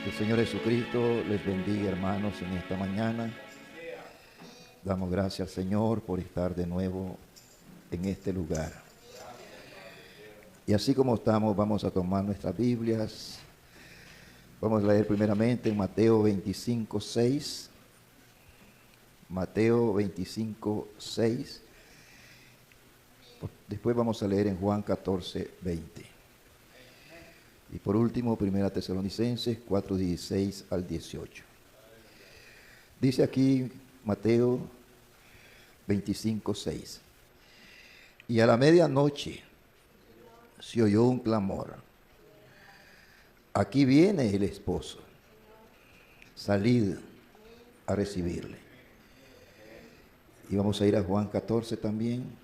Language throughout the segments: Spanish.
Que el Señor Jesucristo les bendiga, hermanos, en esta mañana. Damos gracias al Señor por estar de nuevo en este lugar. Y así como estamos, vamos a tomar nuestras Biblias. Vamos a leer primeramente en Mateo 25, 6. Mateo 25, 6. Después vamos a leer en Juan 14, 20. Y por último, 1 Tesalonicenses 4, 16 al 18. Dice aquí Mateo 25, 6. Y a la medianoche se oyó un clamor. Aquí viene el esposo. Salid a recibirle. Y vamos a ir a Juan 14 también.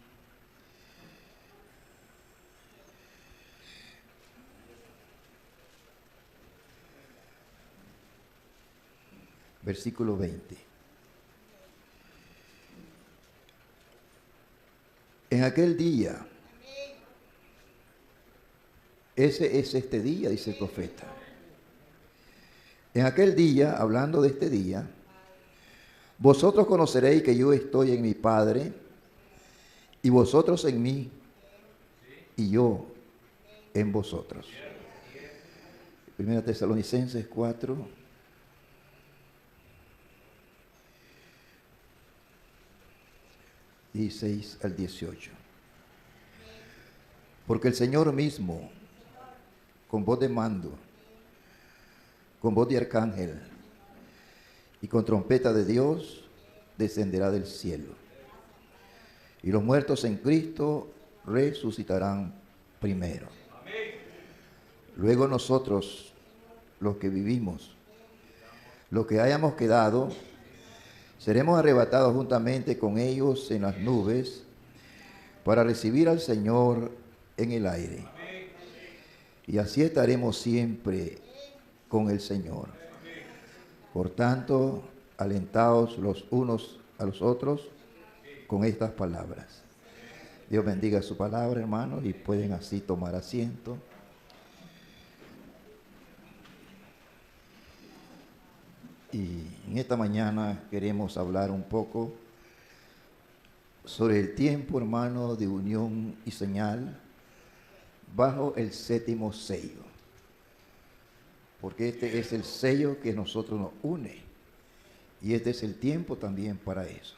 Versículo 20. En aquel día, ese es este día, dice el profeta. En aquel día, hablando de este día, vosotros conoceréis que yo estoy en mi Padre, y vosotros en mí, y yo en vosotros. 1 Tesalonicenses 4. 16 al 18. Porque el Señor mismo, con voz de mando, con voz de arcángel y con trompeta de Dios, descenderá del cielo. Y los muertos en Cristo resucitarán primero. Luego nosotros, los que vivimos, los que hayamos quedado, seremos arrebatados juntamente con ellos en las nubes para recibir al Señor en el aire. Y así estaremos siempre con el Señor. Por tanto, alentaos los unos a los otros con estas palabras. Dios bendiga su palabra, hermanos, y pueden así tomar asiento. Y en esta mañana queremos hablar un poco sobre el tiempo, hermano, de unión y señal bajo el séptimo sello. Porque este es el sello que nosotros nos une. Y este es el tiempo también para eso.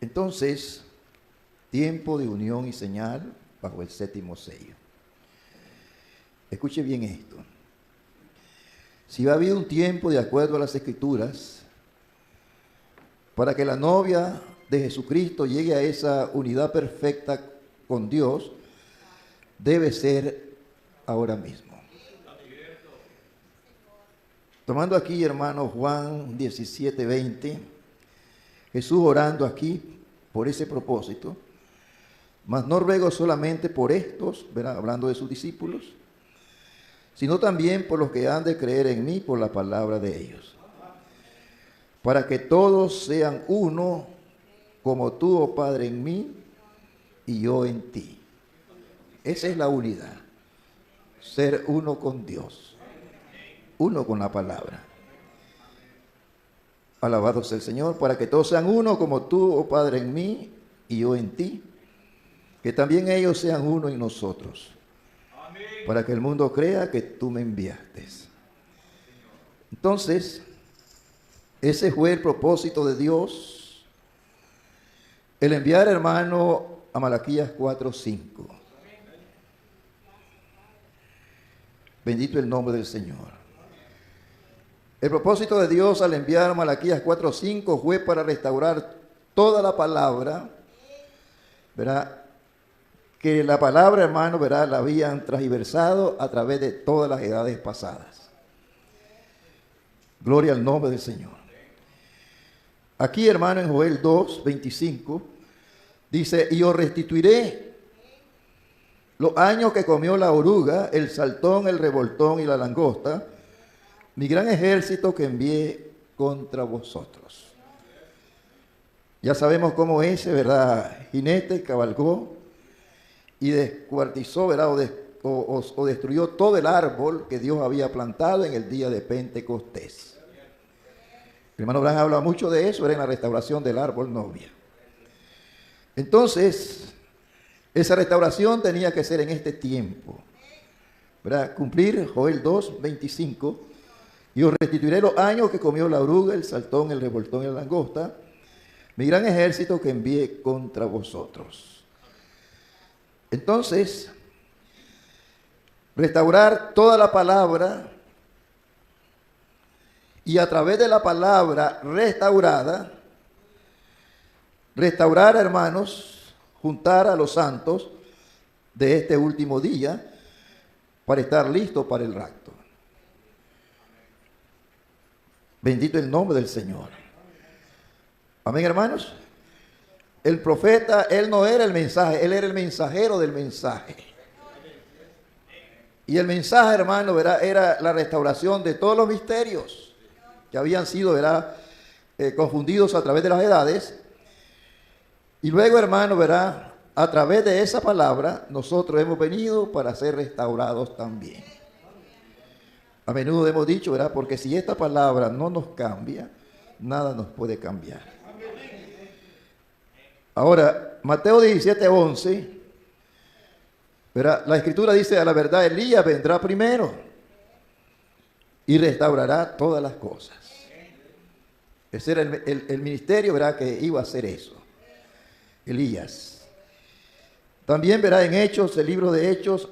Entonces, tiempo de unión y señal bajo el séptimo sello. Escuche bien esto. Si ha habido un tiempo de acuerdo a las Escrituras para que la novia de Jesucristo llegue a esa unidad perfecta con Dios, debe ser ahora mismo. Tomando aquí, hermano, Juan 17, 20, Jesús orando aquí por ese propósito, mas no ruego solamente por estos, ¿verdad? Hablando de sus discípulos, sino también por los que han de creer en mí por la palabra de ellos, para que todos sean uno, como tú, oh Padre, en mí y yo en ti. Esa es la unidad, ser uno con Dios, uno con la palabra. Alabado sea el Señor, para que todos sean uno, como tú, oh Padre, en mí y yo en ti, que también ellos sean uno en nosotros, para que el mundo crea que tú me enviaste. Entonces, ese fue el propósito de Dios, el enviar, hermano, a Malaquías 4:5. Bendito el nombre del Señor. El propósito de Dios al enviar a Malaquías 4:5 fue para restaurar toda la palabra, ¿verdad? Que la palabra, hermano, ¿verdad?, la habían transversado a través de todas las edades pasadas. Gloria al nombre del Señor. Aquí, hermano, en Joel 2:25, dice, y os restituiré los años que comió la oruga, el saltón, el revoltón y la langosta, mi gran ejército que envié contra vosotros. Ya sabemos cómo ese, ¿verdad?, jinete cabalgó y descuartizó, ¿verdad?, o o destruyó todo el árbol que Dios había plantado en el día de Pentecostés. El hermano Branham habla mucho de eso, era en la restauración del árbol novia. Entonces, esa restauración tenía que ser en este tiempo, ¿verdad? Cumplir Joel 2:25, y os restituiré los años que comió la oruga, el saltón, el revoltón y la langosta, mi gran ejército que envié contra vosotros. Entonces, restaurar toda la palabra, y a través de la palabra restaurada, restaurar, hermanos, juntar a los santos de este último día para estar listos para el rapto. Bendito el nombre del Señor. Amén, hermanos. El profeta, él no era el mensaje, él era el mensajero del mensaje. Y el mensaje, hermano, ¿verdad?, era la restauración de todos los misterios que habían sido, ¿verdad?, confundidos a través de las edades. Y luego, hermano, ¿verdad?, a través de esa palabra nosotros hemos venido para ser restaurados también. A menudo hemos dicho, ¿verdad?, porque si esta palabra no nos cambia, nada nos puede cambiar. Ahora, Mateo 17:11, ¿verdad?, la escritura dice: a la verdad Elías vendrá primero y restaurará todas las cosas. Ese era el ministerio, ¿verdad?, que iba a hacer eso, Elías. También, verá, en Hechos, el libro de Hechos,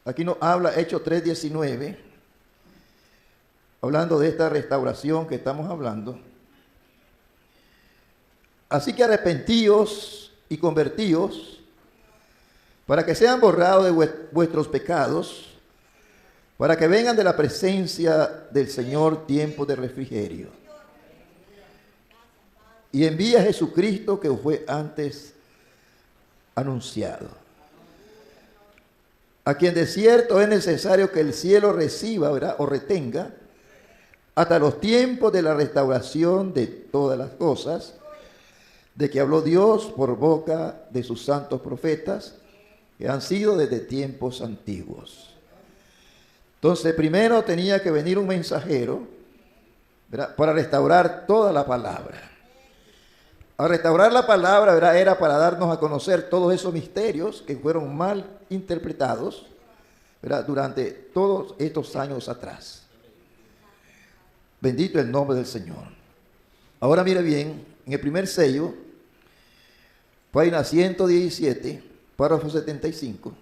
aquí nos habla Hechos 3:19, hablando de esta restauración que estamos hablando. Así que arrepentíos y convertíos, para que sean borrados de vuestros pecados, para que vengan de la presencia del Señor tiempos de refrigerio. Y envía a Jesucristo, que fue antes anunciado, a quien de cierto es necesario que el cielo reciba, ¿verdad?, o retenga hasta los tiempos de la restauración de todas las cosas, de que habló Dios por boca de sus santos profetas, que han sido desde tiempos antiguos. Entonces, primero tenía que venir un mensajero, ¿verdad?, para restaurar toda la palabra. Al restaurar la palabra, ¿verdad?, era para darnos a conocer todos esos misterios que fueron mal interpretados, ¿verdad?, durante todos estos años atrás. Bendito el nombre del Señor. Ahora mire bien, en el primer sello, página 117, párrafo 75.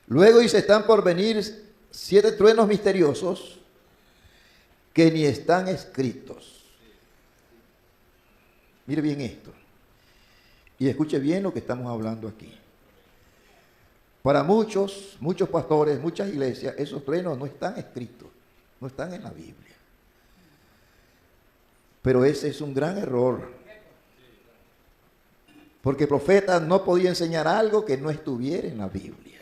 Luego dice: están por venir 7 truenos misteriosos que ni están escritos. Mire bien esto. Y escuche bien lo que estamos hablando aquí. Para muchos pastores, muchas iglesias, esos truenos no están escritos, no están en la Biblia. Pero ese es un gran error. Porque el profeta no podía enseñar algo que no estuviera en la Biblia.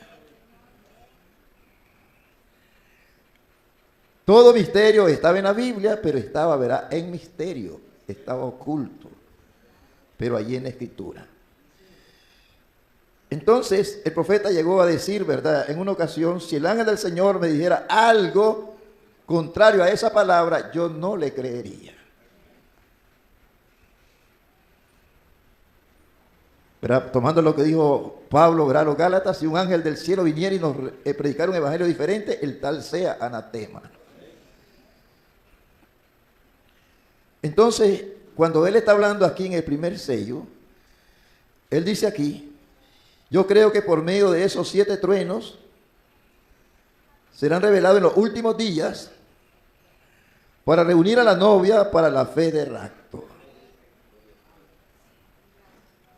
Todo misterio estaba en la Biblia, pero estaba, ¿verdad?, en misterio, estaba oculto, pero allí en la Escritura. Entonces el profeta llegó a decir, ¿verdad?, en una ocasión: si el ángel del Señor me dijera algo contrario a esa palabra, yo no le creería. ¿Verdad? Tomando lo que dijo Pablo, ¿verdad?, a los Gálatas: si un ángel del cielo viniera y nos predicara un evangelio diferente, el tal sea anatema. Entonces, cuando él está hablando aquí en el primer sello, él dice aquí: yo creo que por medio de esos 7 truenos serán revelados en los últimos días para reunir a la novia para la fe de rapto.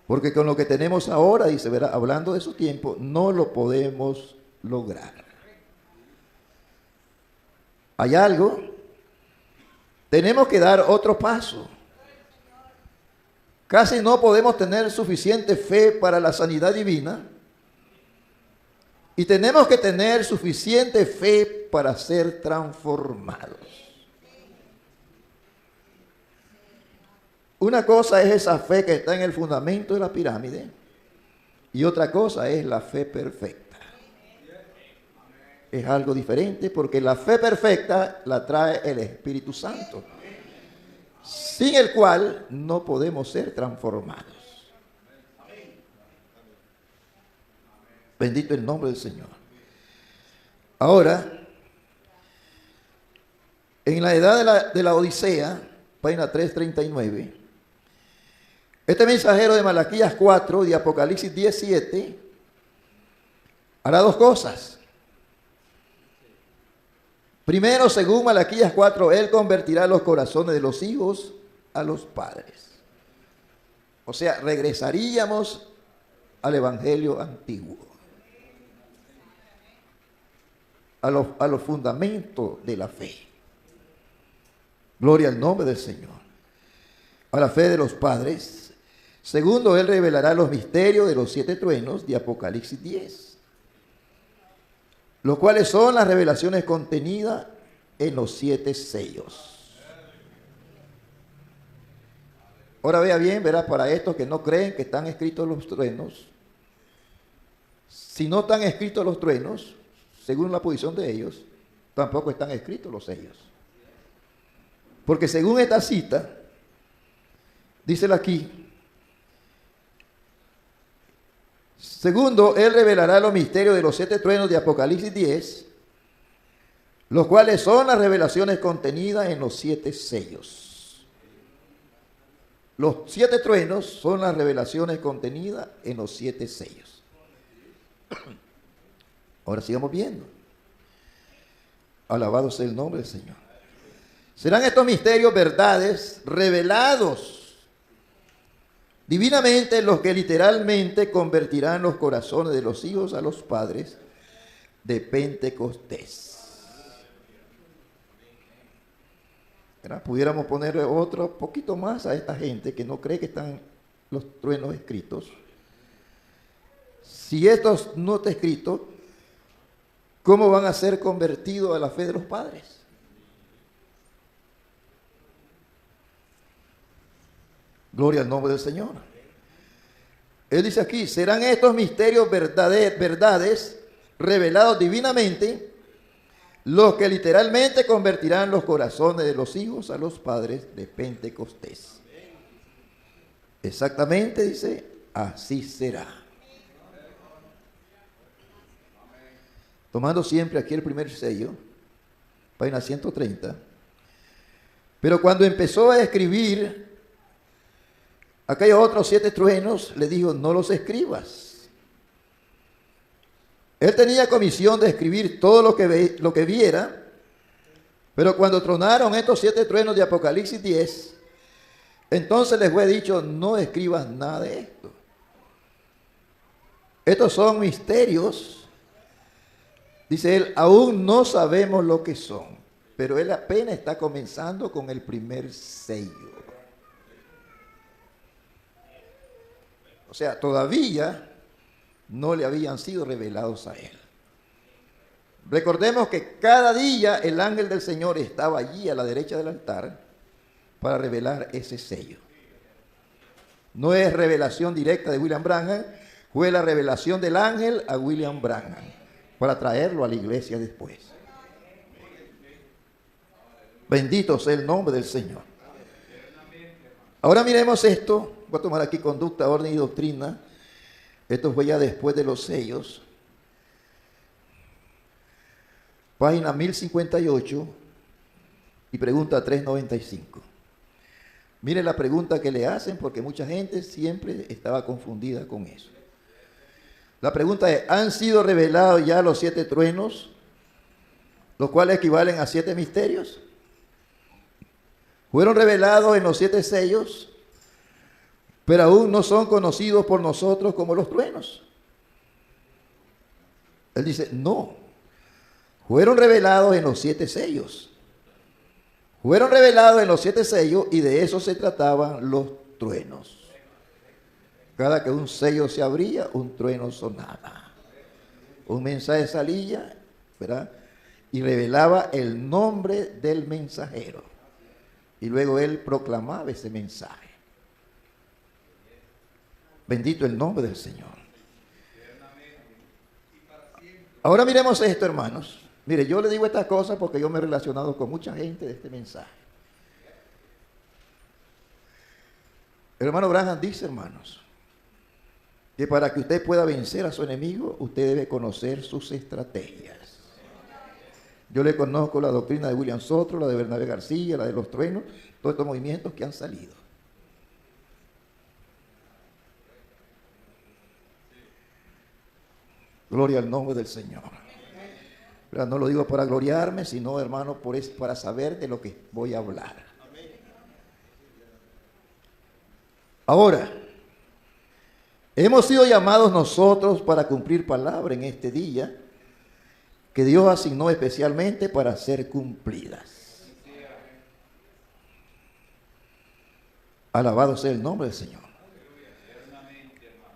Porque con lo que tenemos ahora, dice, ¿verdad?, hablando de su tiempo, no lo podemos lograr. Hay algo, tenemos que dar otro paso. Casi no podemos tener suficiente fe para la sanidad divina, y tenemos que tener suficiente fe para ser transformados. Una cosa es esa fe que está en el fundamento de la pirámide, y otra cosa es la fe perfecta. es algo diferente, porque la fe perfecta la trae el Espíritu Santo, sin el cual no podemos ser transformados. Bendito el nombre del Señor. Ahora, en la edad de la Odisea, página 339, este mensajero de Malaquías 4 y Apocalipsis 17 hará dos cosas. Primero, según Malaquías 4, él convertirá los corazones de los hijos a los padres. O sea, regresaríamos al evangelio antiguo, a los fundamentos de la fe. Gloria al nombre del Señor. A la fe de los padres. Segundo, él revelará los misterios de los 7 truenos de Apocalipsis 10, los cuales son las revelaciones contenidas en los 7 sellos. Ahora vea bien, verá, para estos que no creen que están escritos los truenos, si no están escritos los truenos, según la posición de ellos, tampoco están escritos los sellos. Porque según esta cita, díselo aquí, segundo, él revelará los misterios de los 7 truenos de Apocalipsis 10, los cuales son las revelaciones contenidas en los 7 sellos. Los 7 truenos son las revelaciones contenidas en los 7 sellos. Ahora sigamos viendo. Alabado sea el nombre del Señor. Serán estos misterios verdades revelados divinamente, los que literalmente convertirán los corazones de los hijos a los padres de Pentecostés. ¿Verdad? Pudiéramos poner otro poquito más a esta gente que no cree que están los truenos escritos. Si estos no está escrito, ¿cómo van a ser convertidos a la fe de los padres? Gloria al nombre del Señor. Él dice aquí, serán estos misterios verdades revelados divinamente, los que literalmente convertirán los corazones de los hijos a los padres de Pentecostés. Exactamente, dice, así será. Tomando siempre aquí el primer sello, página 130. Pero cuando empezó a escribir aquellos otros 7 truenos, le dijo, no los escribas. Él tenía comisión de escribir todo lo que viera, pero cuando tronaron estos 7 truenos de Apocalipsis 10, entonces les fue dicho, no escribas nada de esto. Estos son misterios, dice él, aún no sabemos lo que son, pero él apenas está comenzando con el primer sello. O sea, todavía no le habían sido revelados a él. Recordemos que cada día el ángel del Señor estaba allí a la derecha del altar para revelar ese sello. No es revelación directa de William Branham, fue la revelación del ángel a William Branham para traerlo a la iglesia después. Bendito sea el nombre del Señor. Ahora miremos esto. Voy a tomar aquí conducta, orden y doctrina. Esto fue ya después de los sellos. Página 1058 y pregunta 395. Mire la pregunta que le hacen porque mucha gente siempre estaba confundida con eso. La pregunta es, ¿han sido revelados ya los 7 truenos, los cuales equivalen a 7 misterios? Fueron revelados en los 7 sellos, pero aún no son conocidos por nosotros como los truenos. Él dice, no, fueron revelados en los 7 sellos. Fueron revelados en los 7 sellos y de eso se trataban los truenos. Cada que un sello se abría, un trueno sonaba. Un mensaje salía, ¿verdad? Y revelaba el nombre del mensajero. Y luego él proclamaba ese mensaje. Bendito el nombre del Señor. Ahora miremos esto, hermanos. Mire, yo le digo estas cosas porque yo me he relacionado con mucha gente de este mensaje. El hermano Branham dice, hermanos, que para que usted pueda vencer a su enemigo, usted debe conocer sus estrategias. Yo le conozco la doctrina de William Sotro, la de Bernabé García, la de los truenos, todos estos movimientos que han salido. Gloria al nombre del Señor. Pero no lo digo para gloriarme, sino, hermano, para saber de lo que voy a hablar. Ahora, hemos sido llamados nosotros para cumplir palabra en este día que Dios asignó especialmente para ser cumplidas. Alabado sea el nombre del Señor.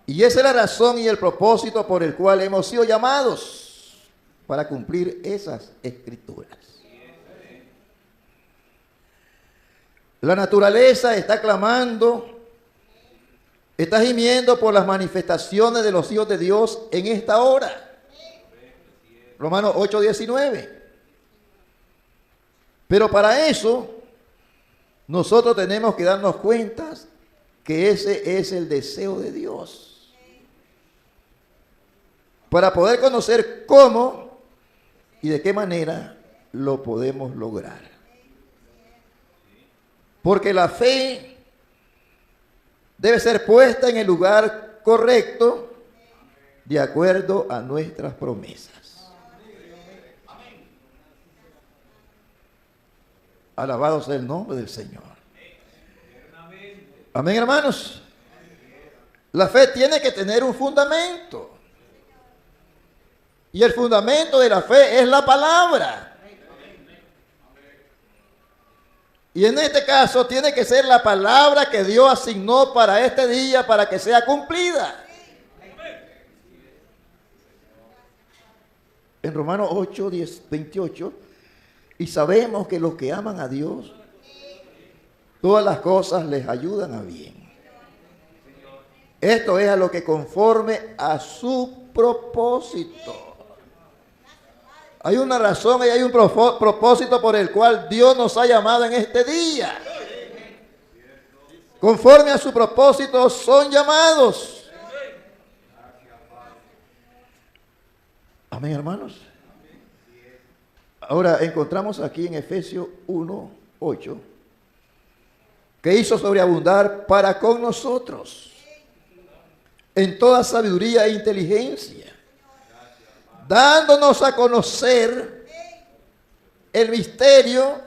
Y esa es la razón y el propósito por el cual hemos sido llamados para cumplir esas escrituras. La naturaleza está clamando, está gimiendo por las manifestaciones de los hijos de Dios en esta hora. Romanos 8:19. Pero para eso, nosotros tenemos que darnos cuenta que ese es el deseo de Dios. Para poder conocer cómo y de qué manera lo podemos lograr. Porque la fe debe ser puesta en el lugar correcto de acuerdo a nuestras promesas. Alabado sea el nombre del Señor. Amén, hermanos. La fe tiene que tener un fundamento. Y el fundamento de la fe es la palabra. Y en este caso tiene que ser la palabra que Dios asignó para este día para que sea cumplida. En Romanos 8:28, y sabemos que los que aman a Dios, todas las cosas les ayudan a bien. Esto es a lo que conforme a su propósito. Hay una razón y hay un propósito por el cual Dios nos ha llamado en este día. Conforme a su propósito son llamados. Amén, hermanos. Ahora encontramos aquí en Efesios 1:8 que hizo sobreabundar para con nosotros en toda sabiduría e inteligencia, dándonos a conocer el misterio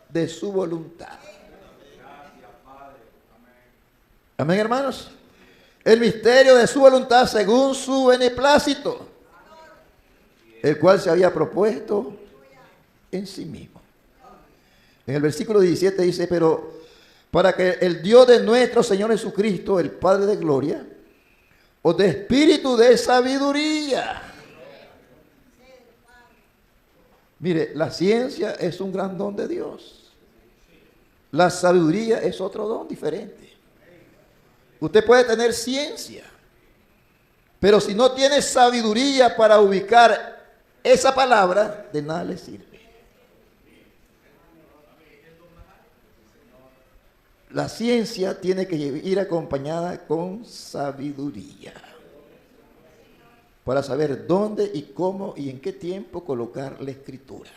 de su voluntad. Amén, hermanos. El misterio de su voluntad según su beneplácito, el cual se había propuesto en sí mismo. En el versículo 17 dice, pero para que el Dios de nuestro Señor Jesucristo, el Padre de gloria, os dé espíritu de sabiduría. Mire, la ciencia es un gran don de Dios. La sabiduría es otro don diferente. Usted puede tener ciencia, pero si no tiene sabiduría para ubicar esa palabra, de nada le sirve. La ciencia tiene que ir acompañada con sabiduría para saber dónde y cómo y en qué tiempo colocar la escritura.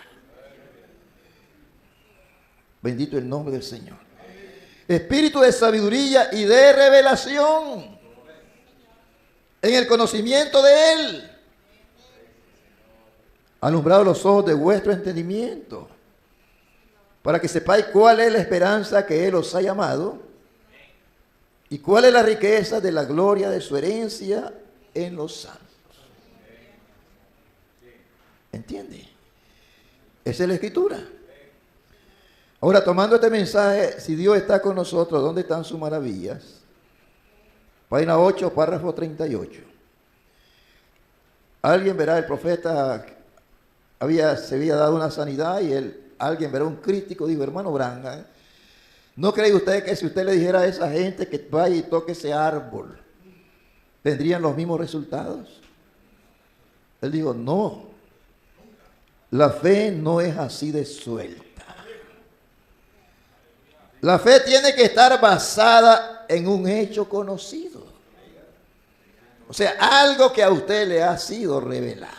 Bendito el nombre del Señor. Espíritu de sabiduría y de revelación en el conocimiento de Él. Alumbrado los ojos de vuestro entendimiento, para que sepáis cuál es la esperanza que Él os ha llamado y cuál es la riqueza de la gloria de su herencia en los santos. ¿Entiende? Esa es la escritura. Ahora, tomando este mensaje, si Dios está con nosotros, ¿dónde están sus maravillas? Página 8, párrafo 38. Alguien verá, el profeta se había dado una sanidad y alguien verá, un crítico, dijo, hermano Branham, ¿no cree usted que si usted le dijera a esa gente que vaya y toque ese árbol, tendrían los mismos resultados? Él dijo, no, la fe no es así de suelta. La fe tiene que estar basada en un hecho conocido. O sea, algo que a usted le ha sido revelado.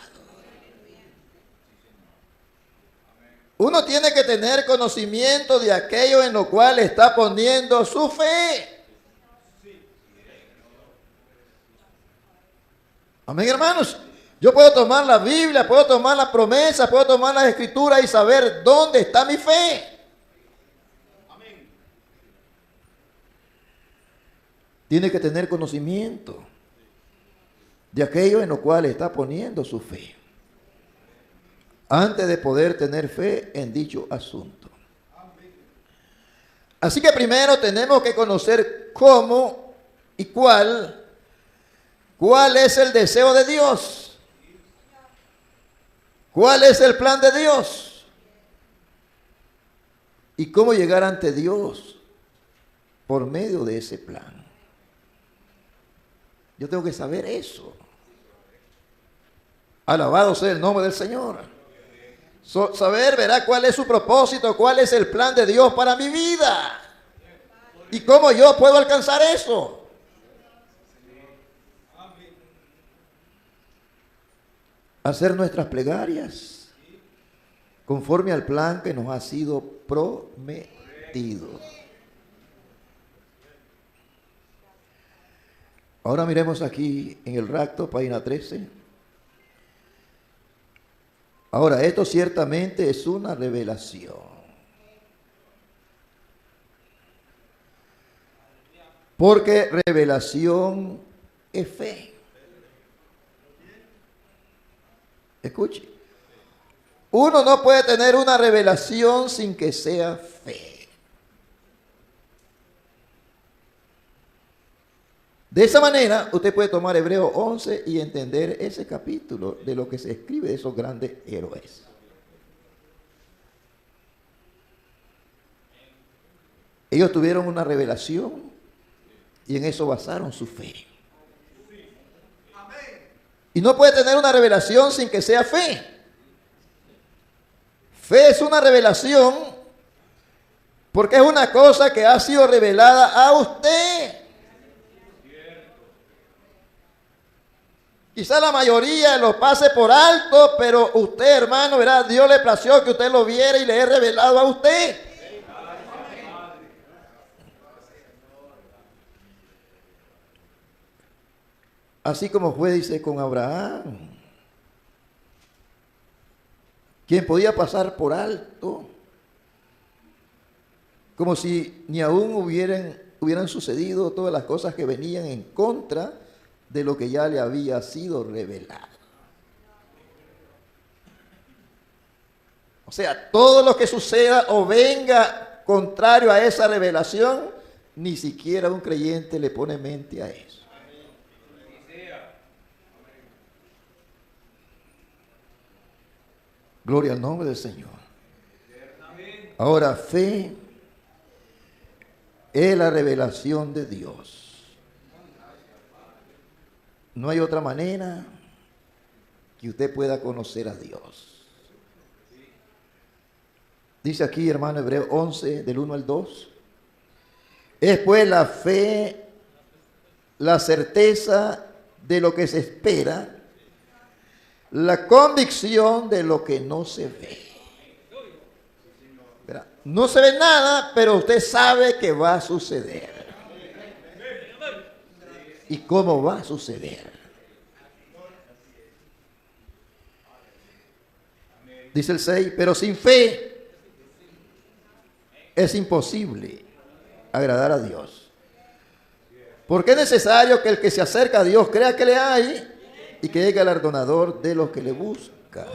Uno tiene que tener conocimiento de aquello en lo cual está poniendo su fe. Amén, hermanos. Yo puedo tomar la Biblia, puedo tomar la promesa, puedo tomar las escrituras y saber dónde está mi fe. Amén. Tiene que tener conocimiento de aquello en lo cual está poniendo su fe, antes de poder tener fe en dicho asunto. Así que primero tenemos que conocer cómo y cuál es el deseo de Dios. ¿Cuál es el plan de Dios? Y cómo llegar ante Dios por medio de ese plan. Yo tengo que saber eso. Alabado sea el nombre del Señor. Saber, verá, cuál es su propósito, cuál es el plan de Dios para mi vida. Y cómo yo puedo alcanzar eso. Hacer nuestras plegarias conforme al plan que nos ha sido prometido. Ahora miremos aquí en el Rapto, página 13. Ahora, esto ciertamente es una revelación. Porque revelación es fe. Escuche. Uno no puede tener una revelación sin que sea fe. De esa manera, usted puede tomar Hebreos 11 y entender ese capítulo de lo que se escribe de esos grandes héroes. Ellos tuvieron una revelación y en eso basaron su fe. Y no puede tener una revelación sin que sea fe. Fe es una revelación porque es una cosa que ha sido revelada a usted. Quizá la mayoría lo pase por alto, pero usted, hermano, verá, Dios le plació que usted lo viera y le he revelado a usted. Así como fue, dice, con Abraham, quien podía pasar por alto, como si ni aún hubieran sucedido todas las cosas que venían en contra de lo que ya le había sido revelado. O sea, todo lo que suceda o venga contrario a esa revelación, ni siquiera un creyente le pone mente a eso. Gloria al nombre del Señor. Ahora, fe es la revelación de Dios. No hay otra manera que usted pueda conocer a Dios. Dice aquí, hermano, Hebreos 11, del 1 al 2. Es pues la fe, la certeza de lo que se espera, la convicción de lo que no se ve. No se ve nada, pero usted sabe que va a suceder. ¿Y cómo va a suceder? Dice el 6, pero sin fe es imposible agradar a Dios. Porque es necesario que el que se acerca a Dios crea que le hay y que es galardonador de los que le buscan.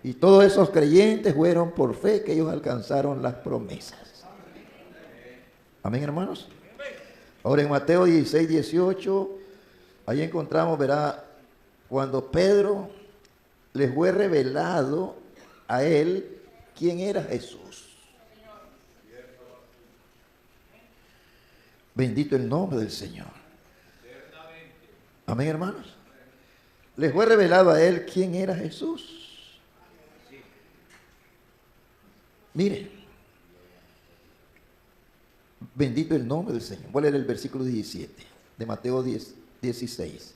Y todos esos creyentes fueron por fe que ellos alcanzaron las promesas. Amén, hermanos. Ahora en Mateo 16, 18, ahí encontramos, verá, cuando Pedro les fue revelado a él quién era Jesús. Bendito el nombre del Señor. Amén, hermanos. les fue revelado a él quién era Jesús. Miren, bendito el nombre del Señor. Voy a leer el versículo 17 de Mateo 16.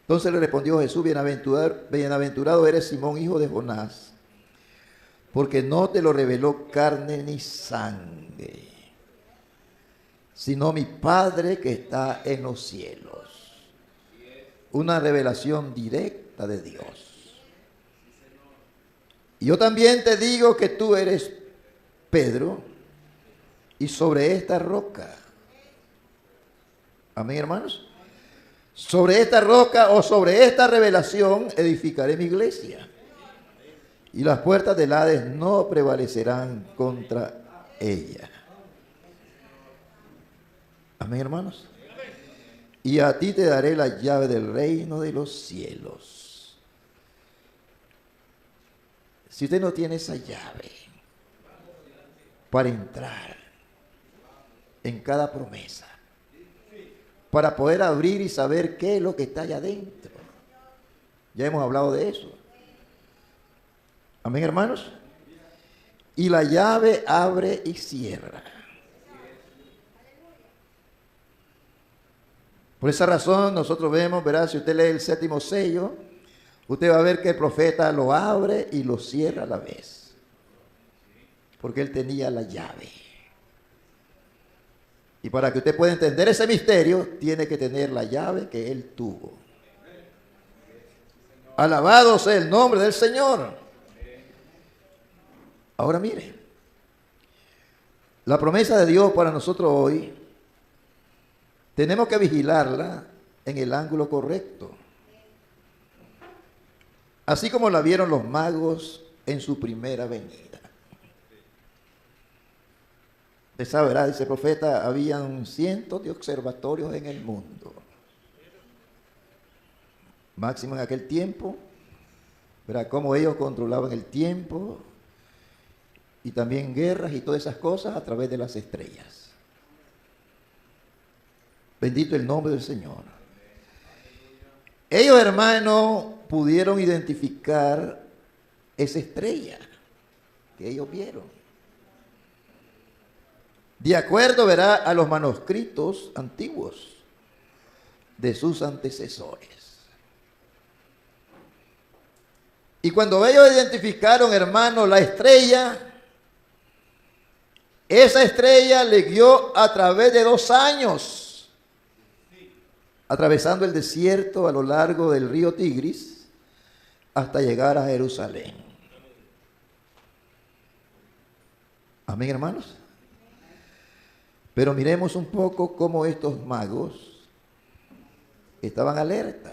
Entonces le respondió Jesús: bienaventurado eres, Simón, hijo de Jonás, porque no te lo reveló carne ni sangre, sino mi Padre que está en los cielos. Una revelación directa de Dios. Y yo también te digo que tú eres Pedro, y sobre esta roca, amén, hermanos, sobre esta roca o sobre esta revelación edificaré mi iglesia, y las puertas del Hades no prevalecerán contra ella. Amén, hermanos. Y a ti te daré la llave del reino de los cielos. Si usted no tiene esa llave para entrar en cada promesa, para poder abrir y saber qué es lo que está allá adentro, ya hemos hablado de eso. Amén, hermanos. Y la llave abre y cierra. Por esa razón nosotros vemos, verá, si usted lee el 7º sello, usted va a ver que el profeta lo abre y lo cierra a la vez. Porque él tenía la llave. Y para que usted pueda entender ese misterio, tiene que tener la llave que él tuvo. Alabado sea el nombre del Señor. Ahora mire, la promesa de Dios para nosotros hoy, tenemos que vigilarla en el ángulo correcto. Así como la vieron los magos en su primera venida. Usted sabe, ¿verdad? Dice el profeta, habían cientos de observatorios en el mundo. Máximo en aquel tiempo, ¿verdad? Cómo ellos controlaban el tiempo y también guerras y todas esas cosas a través de las estrellas. Bendito el nombre del Señor. Ellos, hermanos, pudieron identificar esa estrella que ellos vieron. De acuerdo, verá, a los manuscritos antiguos de sus antecesores. Y cuando ellos identificaron, hermanos, la estrella, esa estrella le guió a través de 2 años. Atravesando el desierto a lo largo del río Tigris hasta llegar a Jerusalén. Amén, hermanos. Pero miremos un poco cómo estos magos estaban alerta,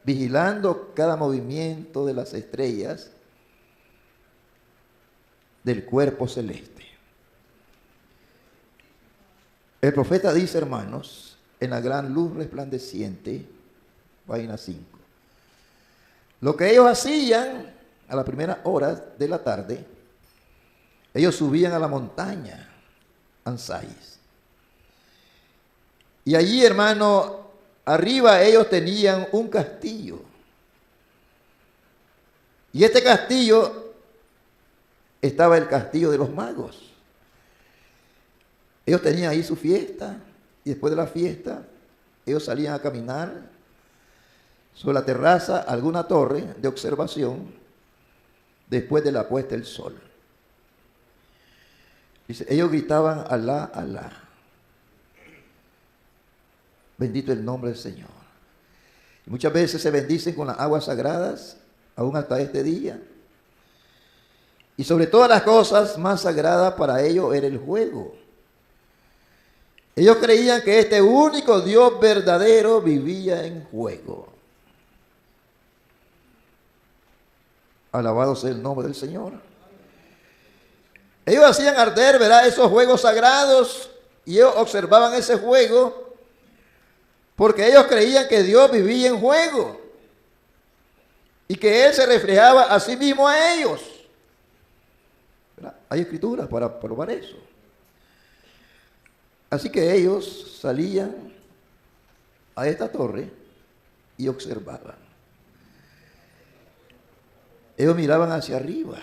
vigilando cada movimiento de las estrellas del cuerpo celeste. El profeta dice, hermanos, en la gran luz resplandeciente, página 5. Lo que ellos hacían a la primera hora de la tarde, ellos subían a la montaña Ansais. Y allí, hermano, arriba ellos tenían un castillo. Y este castillo estaba el castillo de los magos. Ellos tenían ahí su fiesta. Y después de la fiesta, ellos salían a caminar sobre la terraza, alguna torre de observación, después de la puesta del sol. Dice, ellos gritaban, Alá, Alá. Bendito el nombre del Señor. Y muchas veces se bendicen con las aguas sagradas, aún hasta este día. Y sobre todas las cosas, más sagrada para ellos era el juego. Ellos creían que este único Dios verdadero vivía en juego. Alabado sea el nombre del Señor. Ellos hacían arder, ¿verdad?, esos juegos sagrados, y ellos observaban ese juego porque ellos creían que Dios vivía en juego y que Él se reflejaba a sí mismo a ellos. ¿Verdad? Hay escrituras para probar eso. Así que ellos salían a esta torre y observaban. Ellos miraban hacia arriba.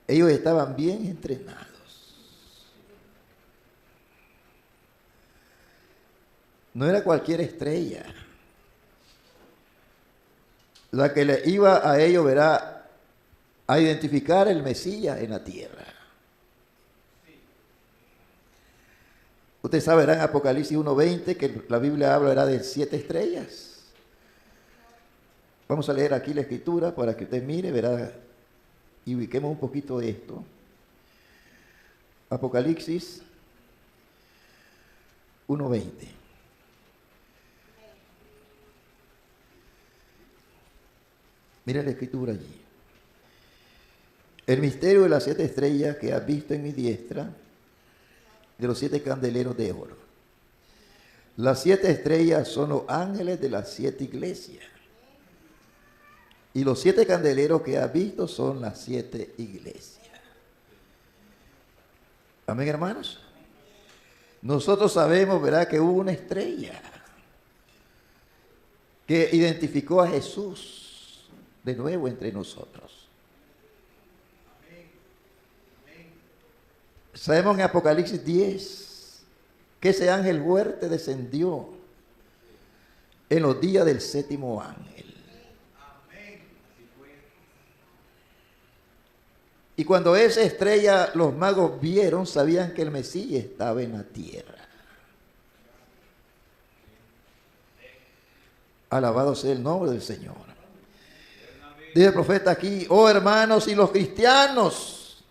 Ellos estaban bien entrenados. No era cualquier estrella la que le iba a ellos, verá, a identificar el Mesías en la tierra. Usted sabe, verá en Apocalipsis 1:20 que la Biblia habla, verá, de 7 estrellas. Vamos a leer aquí la escritura para que usted mire, verá, y ubiquemos un poquito de esto. Apocalipsis 1:20. Mira la escritura allí. El misterio de las 7 estrellas que has visto en mi diestra, de los 7 candeleros de oro. Las 7 estrellas son los ángeles de las 7 iglesias. Y los 7 candeleros que has visto son las 7 iglesias. Amén, hermanos. Nosotros sabemos, ¿verdad?, que hubo una estrella que identificó a Jesús de nuevo entre nosotros. Sabemos en Apocalipsis 10 que ese ángel fuerte descendió en los días del 7º ángel. Y cuando esa estrella los magos vieron, sabían que el Mesías estaba en la tierra. Alabado sea el nombre del Señor. Dice el profeta aquí: oh hermanos, y los cristianos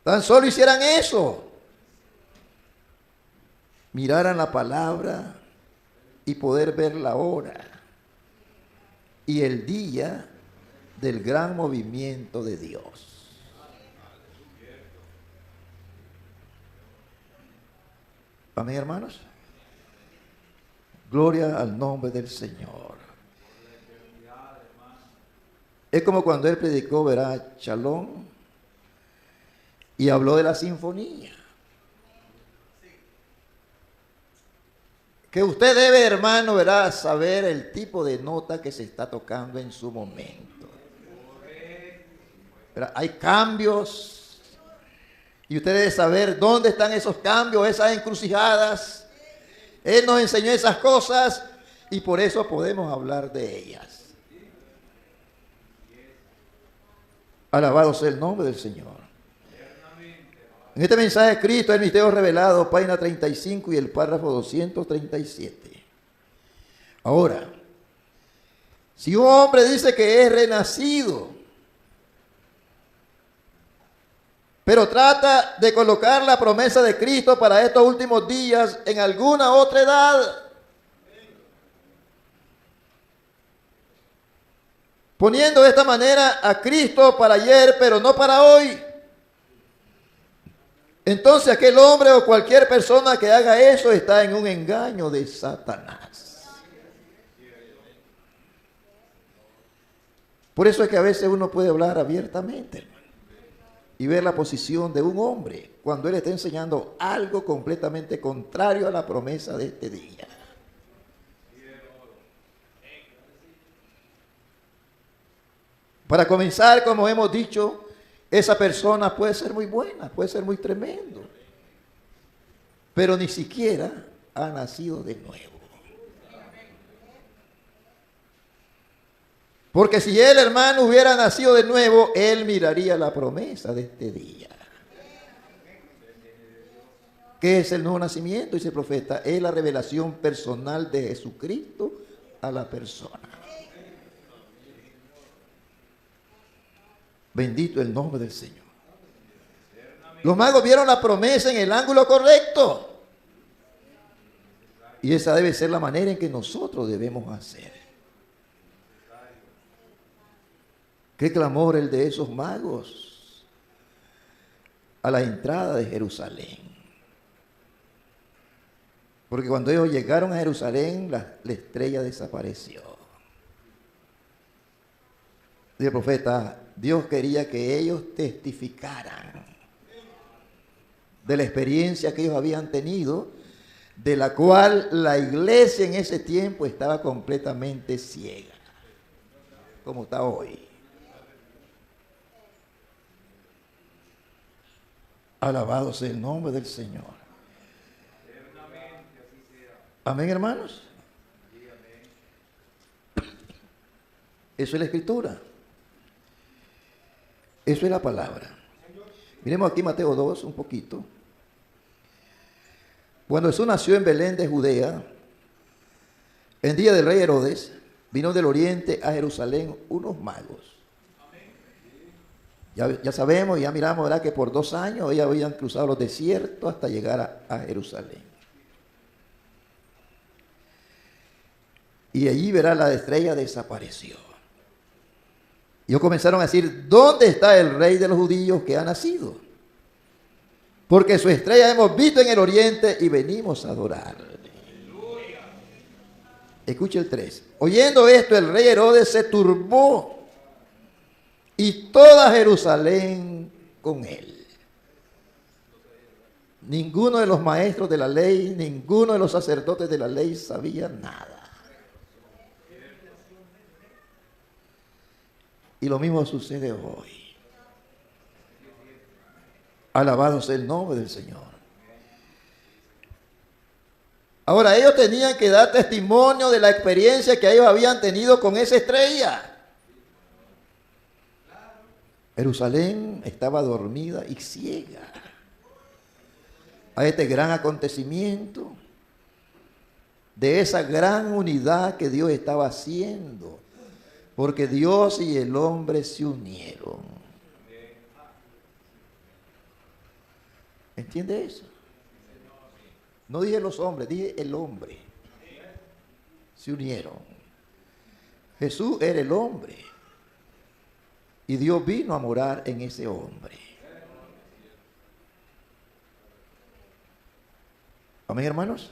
tan solo hicieran eso, miraran la palabra y poder ver la hora y el día del gran movimiento de Dios. Amén, hermanos. Gloria al nombre del Señor. Es como cuando él predicó, verá, Shalom, y habló de la sinfonía. Que usted debe, hermano, verá, saber el tipo de nota que se está tocando en su momento. Verá, hay cambios y usted debe saber dónde están esos cambios, esas encrucijadas. Él nos enseñó esas cosas y por eso podemos hablar de ellas. Alabado sea el nombre del Señor. En este mensaje Cristo, el misterio revelado, página 35 y el párrafo 237. Ahora, si un hombre dice que es renacido, pero trata de colocar la promesa de Cristo para estos últimos días en alguna otra edad, poniendo de esta manera a Cristo para ayer, pero no para hoy, entonces aquel hombre o cualquier persona que haga eso está en un engaño de Satanás. Por eso es que a veces uno puede hablar abiertamente, hermano, y ver la posición de un hombre cuando él está enseñando algo completamente contrario a la promesa de este día. Para comenzar, como hemos dicho, esa persona puede ser muy buena, puede ser muy tremendo, pero ni siquiera ha nacido de nuevo. Porque si el hermano hubiera nacido de nuevo, él miraría la promesa de este día. ¿Qué es el nuevo nacimiento? Dice el profeta, es la revelación personal de Jesucristo a la persona. Bendito el nombre del Señor. Los magos vieron la promesa en el ángulo correcto. Y esa debe ser la manera en que nosotros debemos hacer. Qué clamor el de esos magos a la entrada de Jerusalén. Porque cuando ellos llegaron a Jerusalén, la estrella desapareció. Dice el profeta, Dios quería que ellos testificaran de la experiencia que ellos habían tenido de la cual la iglesia en ese tiempo estaba completamente ciega, como está hoy. Alabado sea el nombre del Señor. Amén, hermanos. Eso es la Escritura. Eso es la palabra. Miremos aquí Mateo 2 un poquito. Cuando Jesús nació en Belén de Judea, en día del rey Herodes, vino del oriente a Jerusalén unos magos. Ya sabemos, ya miramos, ¿verdad?, que por 2 años ellos habían cruzado los desiertos hasta llegar a Jerusalén. Y allí, verá, la estrella desapareció. Y ellos comenzaron a decir: ¿dónde está el rey de los judíos que ha nacido? Porque su estrella hemos visto en el oriente y venimos a adorarle. Escuche el 3. Oyendo esto, el rey Herodes se turbó y toda Jerusalén con él. Ninguno de los maestros de la ley, ninguno de los sacerdotes de la ley sabía nada. Y lo mismo sucede hoy. Alabado sea el nombre del Señor. Ahora, ellos tenían que dar testimonio de la experiencia que ellos habían tenido con esa estrella. Jerusalén estaba dormida y ciega a este gran acontecimiento, de esa gran unidad que Dios estaba haciendo, porque Dios y el hombre se unieron. ¿Entiende eso? No dije los hombres, dije el hombre. Se unieron. Jesús era el hombre y Dios vino a morar en ese hombre. Amén, hermanos.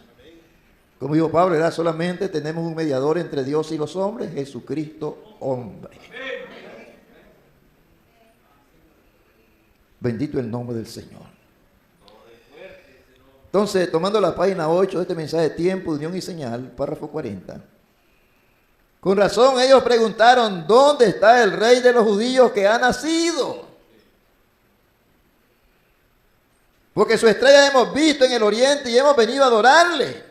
Como dijo Pablo, era solamente tenemos un mediador entre Dios y los hombres, Jesucristo hombre. Bendito el nombre del Señor. Entonces, tomando la página 8 de este mensaje de tiempo, unión y señal, párrafo 40. Con razón ellos preguntaron: ¿dónde está el rey de los judíos que ha nacido? Porque su estrella hemos visto en el oriente y hemos venido a adorarle.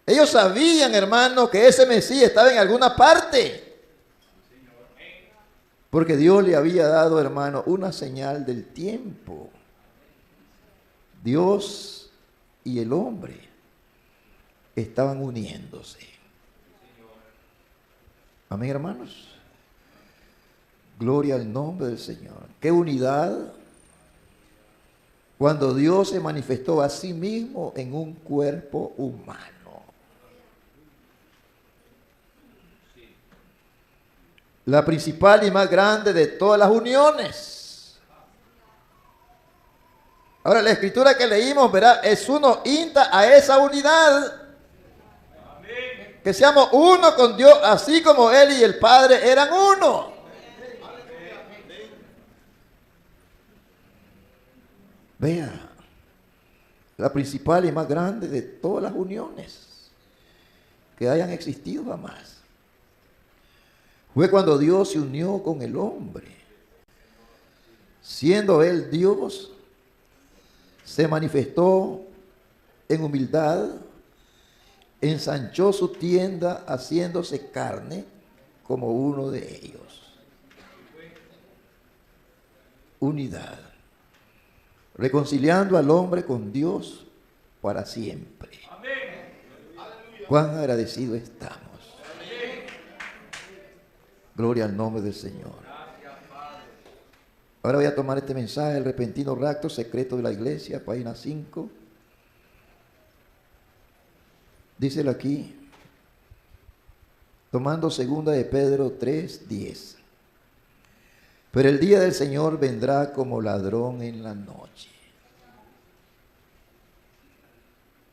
Ellos sabían, hermanos, que ese Mesías estaba en alguna parte. Porque Dios le había dado, hermano, una señal del tiempo. Dios y el hombre estaban uniéndose. Amén, hermanos. Gloria al nombre del Señor. ¡Qué unidad! Cuando Dios se manifestó a sí mismo en un cuerpo humano. La principal y más grande de todas las uniones. Ahora, la escritura que leímos, verá, es uno insta a esa unidad. Amén. Que seamos uno con Dios, así como Él y el Padre eran uno. Vea, la principal y más grande de todas las uniones que hayan existido jamás fue cuando Dios se unió con el hombre. Siendo Él Dios, se manifestó en humildad, ensanchó su tienda haciéndose carne como uno de ellos. Unidad. Reconciliando al hombre con Dios para siempre. Cuán agradecidos estamos. Gloria al nombre del Señor. Ahora voy a tomar este mensaje, el repentino rapto secreto de la iglesia, página 5. Díselo aquí, tomando segunda de Pedro 3:10. Pero el día del Señor vendrá como ladrón en la noche.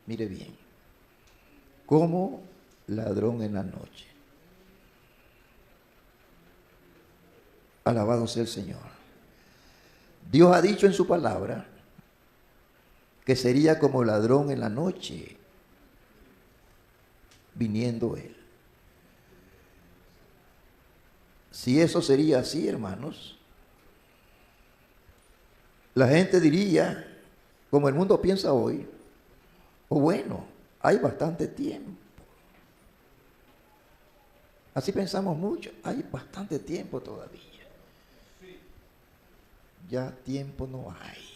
Mire bien, como ladrón en la noche. Alabado sea el Señor. Dios ha dicho en su palabra que sería como ladrón en la noche, viniendo Él. Si eso sería así, hermanos, la gente diría, como el mundo piensa hoy, o bueno, hay bastante tiempo. Así pensamos mucho, hay bastante tiempo todavía. Ya tiempo no hay.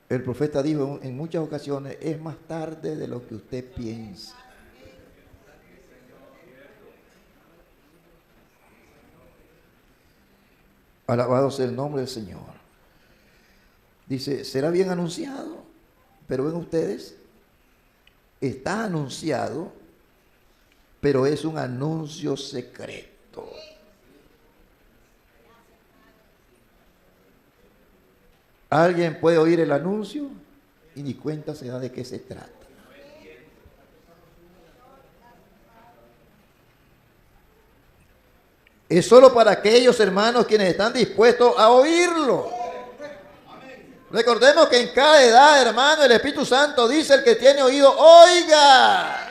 El profeta dijo en muchas ocasiones, es más tarde de lo que usted piensa. Alabado sea el nombre del Señor. Dice, será bien anunciado, pero ven ustedes, está anunciado, pero es un anuncio secreto. Alguien puede oír el anuncio y ni cuenta se da de qué se trata. Es solo para aquellos hermanos quienes están dispuestos a oírlo. Recordemos que en cada edad, hermano, el Espíritu Santo dice, el que tiene oído, oiga.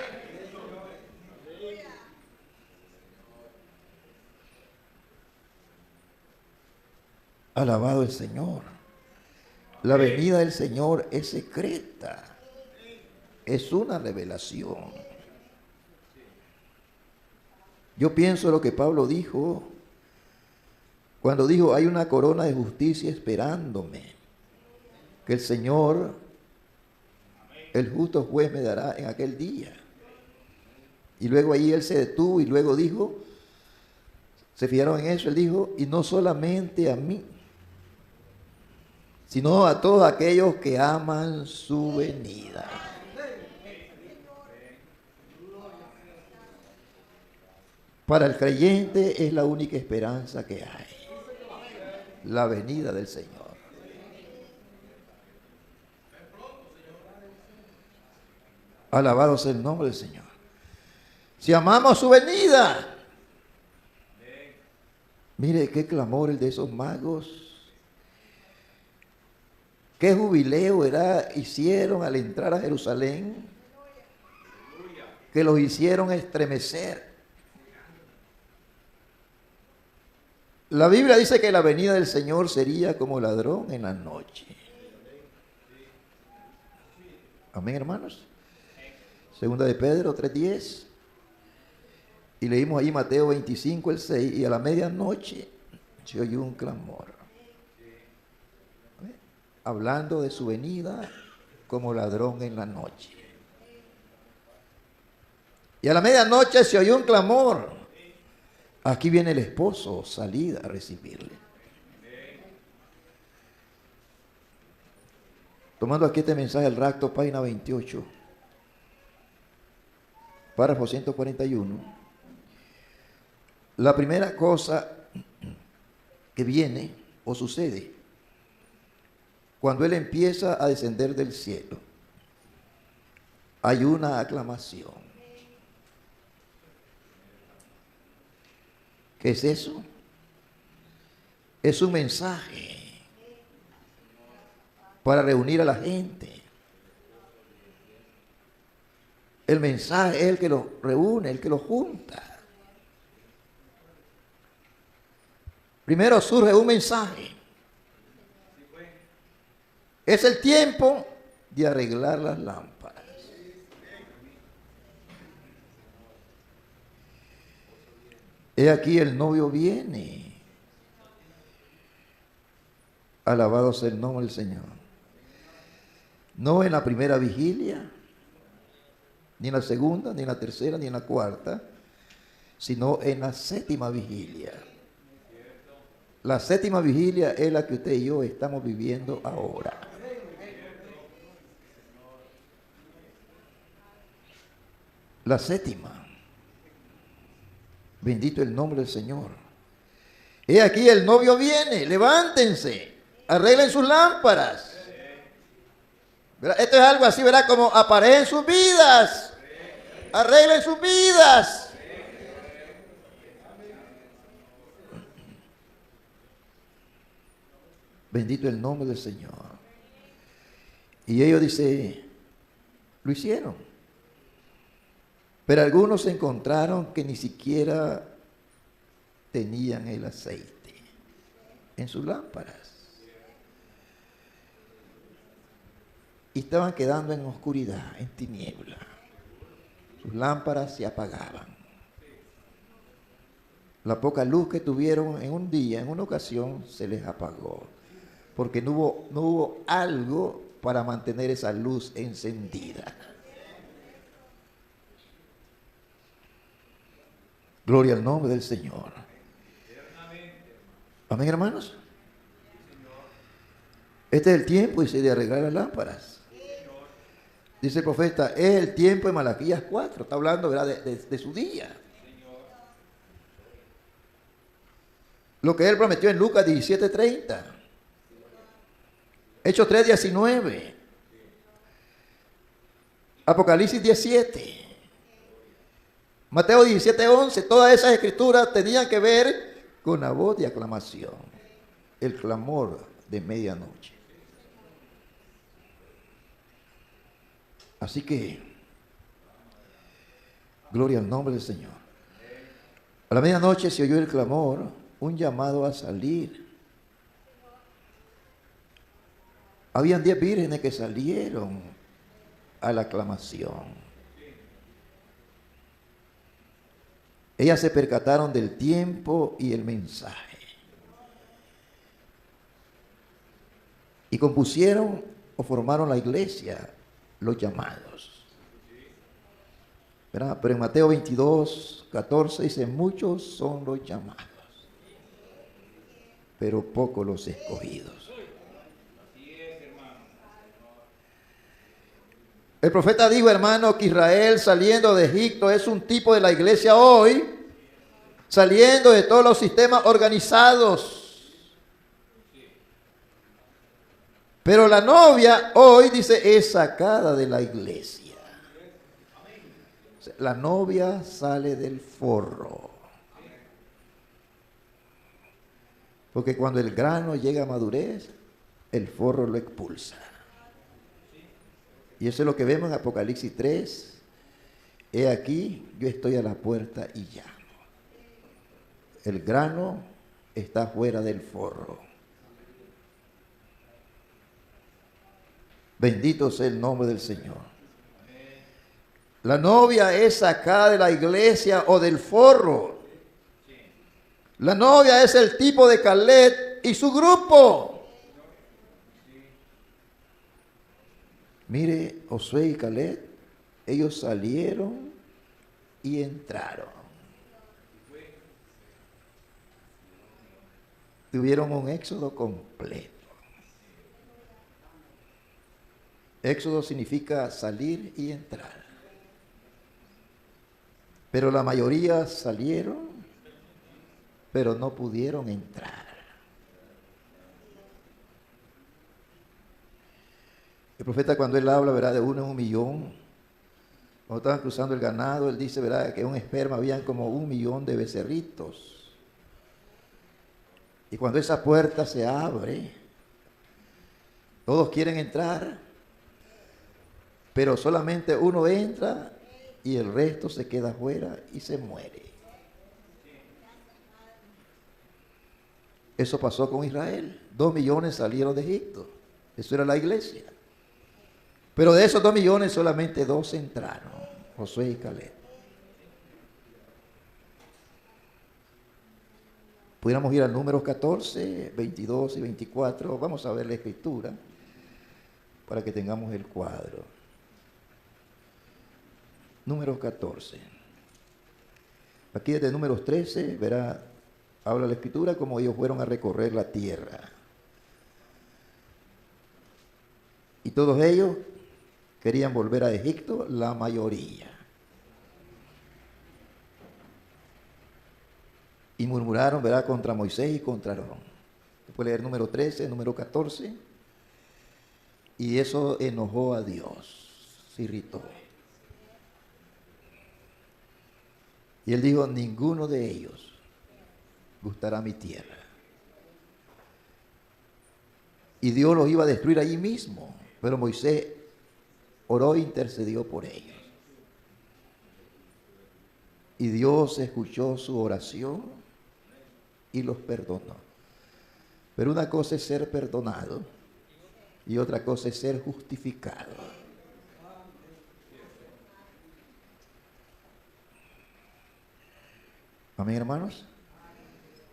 Alabado el Señor. La venida del Señor es secreta. Es una revelación. Yo pienso lo que Pablo dijo cuando dijo, hay una corona de justicia esperándome, que el Señor, el justo juez, me dará en aquel día. Y luego ahí él se detuvo y luego dijo, se fijaron en eso, él dijo, y no solamente a mí, sino a todos aquellos que aman su venida. Para el creyente es la única esperanza que hay, la venida del Señor. Alabado sea el nombre del Señor. Si amamos su venida, mire qué clamor el de esos magos. Qué jubileo hicieron al entrar a Jerusalén, que los hicieron estremecer. La Biblia dice que la venida del Señor sería como ladrón en la noche. Amén, hermanos. Segunda de Pedro 3:10. Y leímos ahí Mateo 25, el 6. Y a la medianoche se oyó un clamor, hablando de su venida como ladrón en la noche. Y a la medianoche se oyó un clamor. Aquí viene el esposo, salida a recibirle. Tomando aquí este mensaje, el Rapto, página 28, párrafo 141. La primera cosa que viene o sucede cuando Él empieza a descender del cielo, hay una aclamación. ¿Qué es eso? Es un mensaje para reunir a la gente. El mensaje es el que los reúne, el que los junta. Primero surge un mensaje. Es el tiempo de arreglar las lámparas. He aquí el novio viene. Alabado sea el nombre del Señor. No en la primera vigilia, ni en la segunda, ni en la tercera, ni en la cuarta, sino en la séptima vigilia. La séptima vigilia es la que usted y yo estamos viviendo ahora. La séptima. Bendito el nombre del Señor. He aquí el novio viene, levántense, arreglen sus lámparas. ¿Verdad? Esto es algo así, ¿verdad? Como aparejen sus vidas, arreglen sus vidas. Bendito el nombre del Señor. Y ellos, dice, lo hicieron. Pero algunos se encontraron que ni siquiera tenían el aceite en sus lámparas. Y estaban quedando en oscuridad, en tiniebla. Sus lámparas se apagaban. La poca luz que tuvieron en un día, en una ocasión, se les apagó. Porque no hubo algo para mantener esa luz encendida. Gloria al nombre del Señor. Amén, hermanos. Este es el tiempo, dice, de arreglar las lámparas. Dice el profeta, es el tiempo de Malaquías 4. Está hablando, ¿verdad?, de su día. Lo que él prometió en Lucas 17:30. Hechos 3:19. Apocalipsis 17. Mateo 17:11. Todas esas escrituras tenían que ver con la voz de aclamación. El clamor de medianoche. Así que, gloria al nombre del Señor. A la medianoche se oyó el clamor, un llamado a salir. Habían 10 vírgenes que salieron a la aclamación. Ellas se percataron del tiempo y el mensaje. Y compusieron o formaron la iglesia, los llamados. ¿Verdad? Pero en Mateo 22:14 dice, muchos son los llamados, pero pocos los escogidos. El profeta dijo, hermano, que Israel saliendo de Egipto es un tipo de la iglesia hoy, saliendo de todos los sistemas organizados. Pero la novia hoy, dice, es sacada de la iglesia. La novia sale del forro. Porque cuando el grano llega a madurez, el forro lo expulsa. Y eso es lo que vemos en Apocalipsis 3. He aquí, yo estoy a la puerta y llamo. El grano está fuera del forro. Bendito sea el nombre del Señor. La novia es sacada de la iglesia o del forro. La novia es el tipo de Caleb y su grupo. Mire, Josué y Caleb, ellos salieron y entraron. Tuvieron un éxodo completo. Éxodo significa salir y entrar. Pero la mayoría salieron, pero no pudieron entrar. El profeta, cuando él habla, ¿verdad?, de 1 en 1.000.000, cuando estaban cruzando el ganado, él dice, ¿verdad?, que en un esperma habían como 1.000.000 de becerritos. Y cuando esa puerta se abre, todos quieren entrar, pero solamente uno entra y el resto se queda afuera y se muere. Eso pasó con Israel. 2 millones salieron de Egipto. Eso era la iglesia. Pero de esos 2 millones solamente 2 entraron, Josué y Caleb. Pudiéramos ir al Números 14, 22 y 24. Vamos a ver la escritura para que tengamos el cuadro. Números 14. Aquí desde Números 13, verá, habla la escritura como ellos fueron a recorrer la tierra. Y todos ellos querían volver a Egipto, la mayoría. Y murmuraron, verá, contra Moisés y contra Aarón. Usted puede leer número 13, número 14. Y eso enojó a Dios, se irritó. Y él dijo, ninguno de ellos gustará mi tierra. y Dios los iba a destruir allí mismo. Pero Moisés oró e intercedió por ellos. Y Dios escuchó su oración y los perdonó. Pero una cosa es ser perdonado y otra cosa es ser justificado. Amén, hermanos.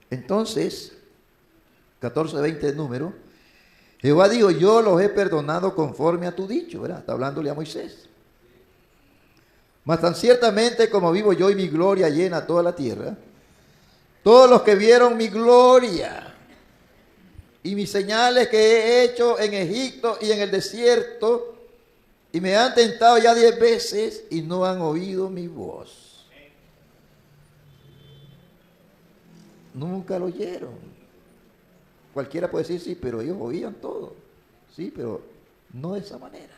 Entonces, 14:20 número, Jehová dijo, yo los he perdonado conforme a tu dicho, ¿verdad? Está hablándole a Moisés. Mas tan ciertamente como vivo yo y mi gloria llena toda la tierra, todos los que vieron mi gloria y mis señales que he hecho en Egipto y en el desierto, y me han tentado ya 10 veces y no han oído mi voz. Nunca lo oyeron. Cualquiera puede decir, sí, pero ellos oían todo. Sí, pero no de esa manera.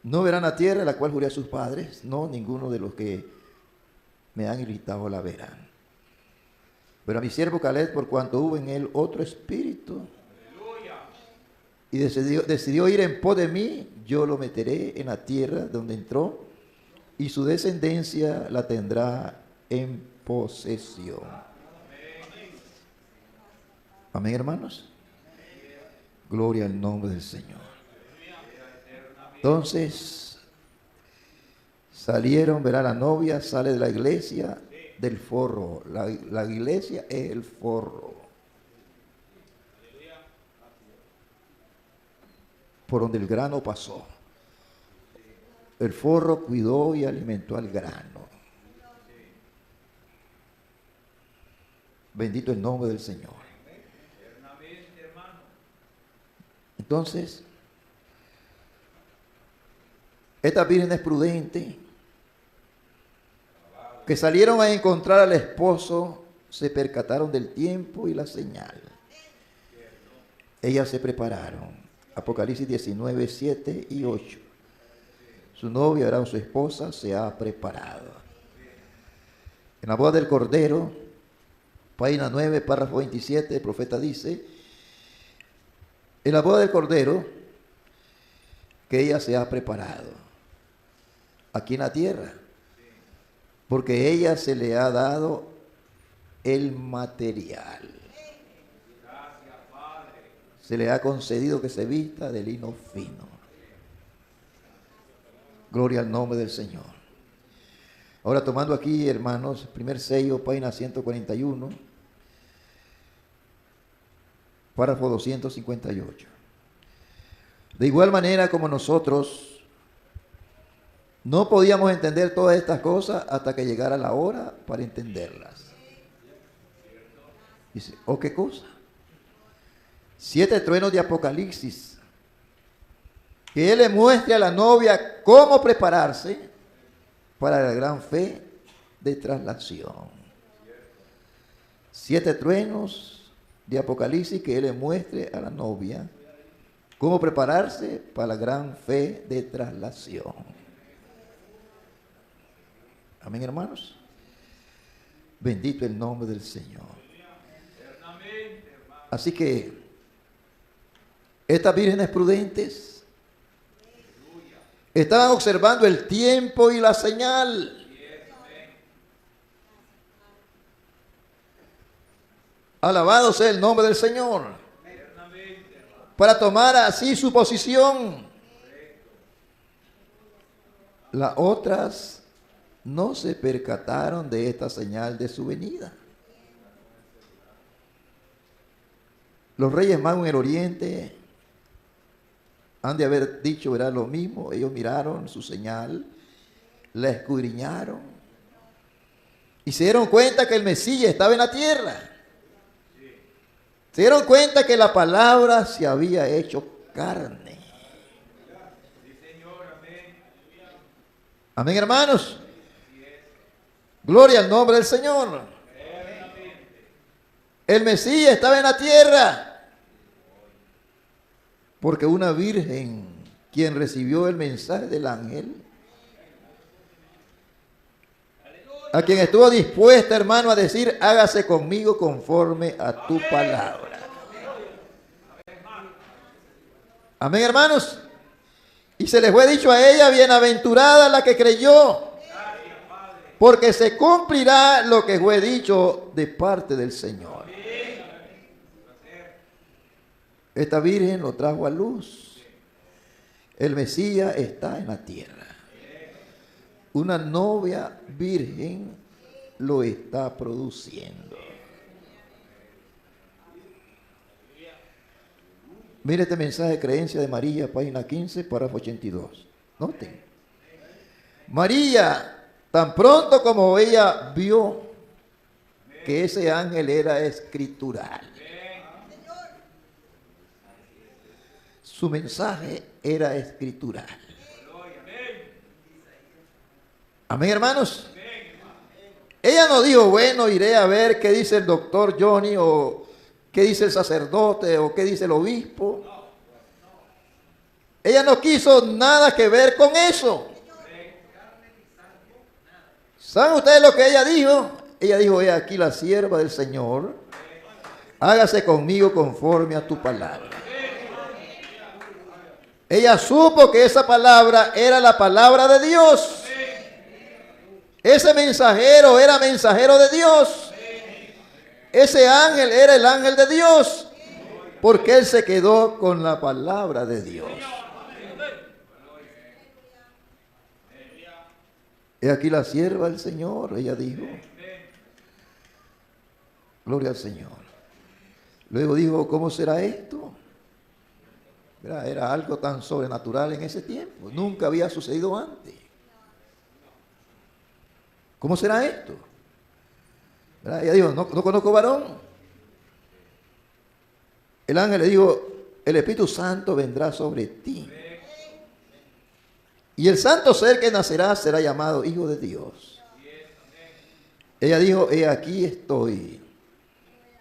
No verán la tierra, la cual juré a sus padres. No, ninguno de los que me han irritado la verán. Pero a mi siervo Caleb, por cuanto hubo en él otro espíritu, y decidió ir en pos de mí, yo lo meteré en la tierra donde entró, y su descendencia la tendrá en posesión. Amén, hermanos. Gloria al nombre del Señor. Entonces, salieron, verá, la novia sale de la iglesia del forro. La iglesia es el forro. Por donde el grano pasó. El forro cuidó y alimentó al grano. Bendito el nombre del Señor. Entonces, estas vírgenes prudentes que salieron a encontrar al esposo se percataron del tiempo y la señal. Ellas se prepararon. Apocalipsis 19, 7 y 8. Su novia, ahora su esposa, se ha preparado. En la boda del Cordero, página 9, párrafo 27, el profeta dice, en la boda del Cordero, que ella se ha preparado, aquí en la tierra, porque ella se le ha dado el material. Se le ha concedido que se vista de lino fino. Gloria al nombre del Señor. Ahora tomando aquí, hermanos, primer sello, página 141, párrafo 258. De igual manera como nosotros no podíamos entender todas estas cosas hasta que llegara la hora para entenderlas. Dice, ¿oh qué cosa? 7 truenos de Apocalipsis. Que Él le muestre a la novia cómo prepararse para la gran fe de traslación. 7 truenos de Apocalipsis que Él le muestre a la novia cómo prepararse para la gran fe de traslación. Amén, hermanos. Bendito el nombre del Señor. Así que estas vírgenes prudentes estaban observando el tiempo y la señal. Alabado sea el nombre del Señor. Para tomar así su posición. Las otras no se percataron de esta señal de su venida. Los reyes magos en el oriente han de haber dicho, verá, lo mismo. Ellos miraron su señal, la escudriñaron y se dieron cuenta que el Mesías estaba en la tierra. Se dieron cuenta que la palabra se había hecho carne. Amén, hermanos. Gloria al nombre del Señor. El Mesías estaba en la tierra. Porque una virgen, quien recibió el mensaje del ángel, A quien estuvo dispuesta, hermano, a decir, hágase conmigo conforme a tu palabra. Amén, hermanos. Y se les fue dicho a ella, bienaventurada la que creyó, porque se cumplirá lo que fue dicho de parte del Señor. Esta virgen lo trajo a luz. El Mesías está en la tierra. Una novia virgen lo está produciendo. Mire este mensaje de creencia de María, página 15, párrafo 82. Noten. María, tan pronto como ella vio que ese ángel era escritural, su mensaje era escritural. Amén, hermanos. Ella no dijo, bueno, iré a ver qué dice el doctor Johnny, o qué dice el sacerdote, o qué dice el obispo. Ella no quiso nada que ver con eso. ¿Saben ustedes lo que ella dijo? Ella dijo, he aquí la sierva del Señor, hágase conmigo conforme a tu palabra. Ella supo que esa palabra era la palabra de Dios. Ese mensajero era mensajero de Dios. Ese ángel era el ángel de Dios, porque él se quedó con la palabra de Dios. He aquí la sierva del Señor, ella dijo. Gloria al Señor. Luego dijo, ¿cómo será esto? Era algo tan sobrenatural en ese tiempo. Nunca había sucedido antes. ¿Cómo será esto? Ella dijo, no conozco varón. El ángel le dijo, el Espíritu Santo vendrá sobre ti. Y el santo ser que nacerá será llamado Hijo de Dios. Ella dijo, he aquí estoy.